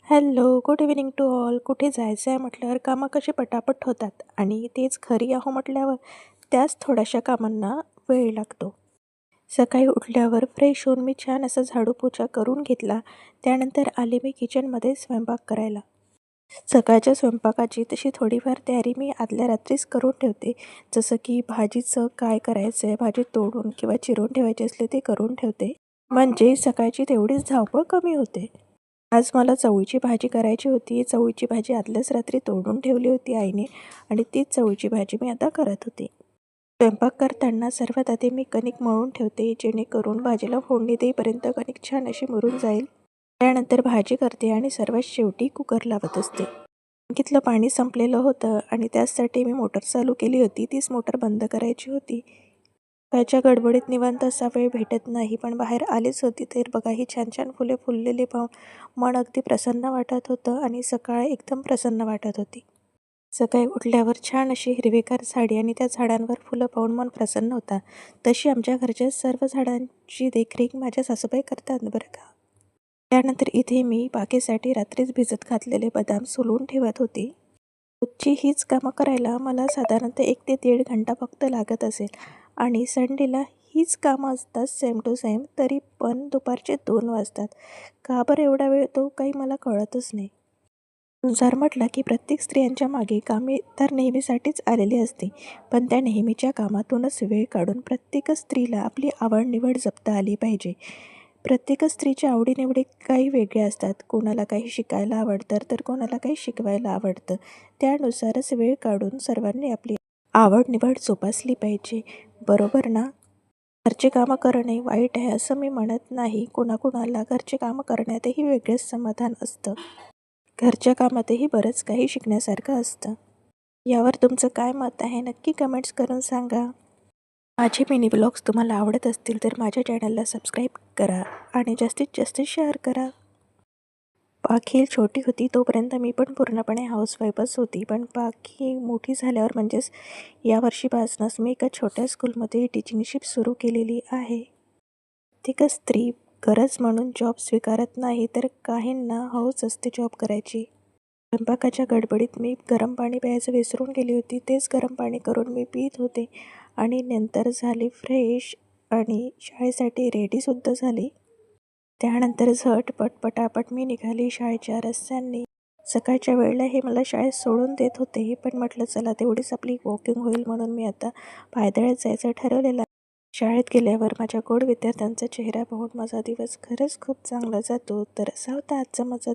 Hello, good evening to all. कुठे जायचं आहे म्हटल्यावर कामं कशी पटापट होतात आणि तेच घरी आहो म्हटल्यावर त्याच थोड्याशा कामांना वेळ लागतो. सकाळी उठल्यावर फ्रेश होऊन मी छान असं झाडूपोछा करून घेतला. त्यानंतर आले मी किचनमध्ये स्वयंपाक करायला. सकाळच्या स्वयंपाकाची तशी थोडीफार तयारी मी आदल्या रात्रीच करून ठेवते. जसं की भाजीचं काय करायचं आहे, भाजी तोडून किंवा चिरून ठेवायची असले ते करून ठेवते. म्हणजे सकाळची तेवढीच धावपळ कमी होते. आज मला चवळीची भाजी करायची होती. चवळीची भाजी आदल्याच रात्री तोडून ठेवली होती आईने आणि तीच चवळीची भाजी मी आता करत होते. स्वयंपाक करताना सर्वात आधी मी कणिक मळून ठेवते, जेणेकरून भाजीला फोडणी देईपर्यंत कणिक छान अशी मुरून जाईल. त्यानंतर भाजी करते आणि सर्वात शेवटी कुकर लावत असते. टंकीतलं पाणी संपलेलं होतं आणि त्याचसाठी मी मोटर चालू केली होती. तीच मोटर बंद करायची होती. सकाळच्या गडबडीत निवांत असा वेळ भेटत नाही, पण बाहेर आलीच होती तर बघा ही छान छान फुले फुललेली पाहून मन अगदी प्रसन्न वाटत होतं आणि सकाळ एकदम प्रसन्न वाटत होती. सकाळी उठल्यावर छान अशी हिरवीगार झाडी आणि त्या झाडांवर फुलं पाहून मन प्रसन्न होतं. तशी आमच्या घरच्या सर्व झाडांची देखरेख माझ्या सासूबाई करतात बरं का. त्यानंतर इथे मी बागेसाठी रात्रीच भिजत घातलेले बदाम सोलून ठेवत होते. रोजची हीच कामं करायला मला साधारणतः 1 ते 1.5 घंटा फक्त लागत असेल आणि संडेला हीच कामं असतात सेम टू सेम, तरी पण दुपारचे 2 वाजतात. का बरं एवढा वेळ तो काही मला कळतच नाही. संसार म्हटला की प्रत्येक स्त्रियांच्या मागे कामे तर नेहमीसाठीच आलेली असते, पण त्या नेहमीच्या कामातूनच वेळ काढून प्रत्येक स्त्रीला आपली आवड-निवड जपता आली पाहिजे. प्रत्येक स्त्रीच्या आवडी-निवडी काही वेगळ्या असतात. कोणाला काही शिकायला आवडतं, तर कोणाला काही शिकवायला आवडतं. त्यानुसारच वेळ काढून सर्वांनी आपली आवड-निवड जोपासली पाहिजे. बरोबर ना? घरची कामं करणे वाईट आहे असं मी म्हणत नाही. कोणाकोणाला घरची कामं करण्यातही वेगळेच समाधान असतं. घरच्या कामातही बरंच काही शिकण्यासारखं असतं. यावर तुमचं काय मत आहे नक्की कमेंट्स करून सांगा. माझे मिनी ब्लॉग्स तुम्हाला आवडत असतील तर माझ्या चॅनलला सबस्क्राईब करा आणि जास्तीत जास्त शेअर करा. पाखी छोटी होती तोपर्यंत मी पण पूर्णपणे हाऊसवाईफच होती, पण पाखी मोठी झाल्यावर म्हणजेच यावर्षीपासूनच मी एका छोट्या स्कूलमध्ये टीचिंगशिप सुरू केलेली आहे. प्रत्येक स्त्री गरज म्हणून जॉब स्वीकारत नाही, तर काहींना हौस असते जॉब करायची. स्वयंपाकाच्या गडबडीत मी गरम पाणी प्यायचं विसरून गेली होती. तेच गरम पाणी करून मी पीत होते आणि नंतर झाली फ्रेश आणि शाळेसाठी रेडीसुद्धा झाली. त्यानंतर झटपट पटापट मी निघाली शाळेच्या रस्त्यांनी. सकाळच्या वेळेला हे मला शाळेत सोडून देत होते, पण म्हटलं चला तेवढीच आपली वॉकिंग होईल म्हणून मी आता पायदळच जायचं ठरवलेलं. शाळेत गेल्यावर माझ्या गोड विद्यार्थ्यांचा चेहरा पाहून माझा दिवस खरंच खूप चांगला जातो. तर असा होता आजचा माझा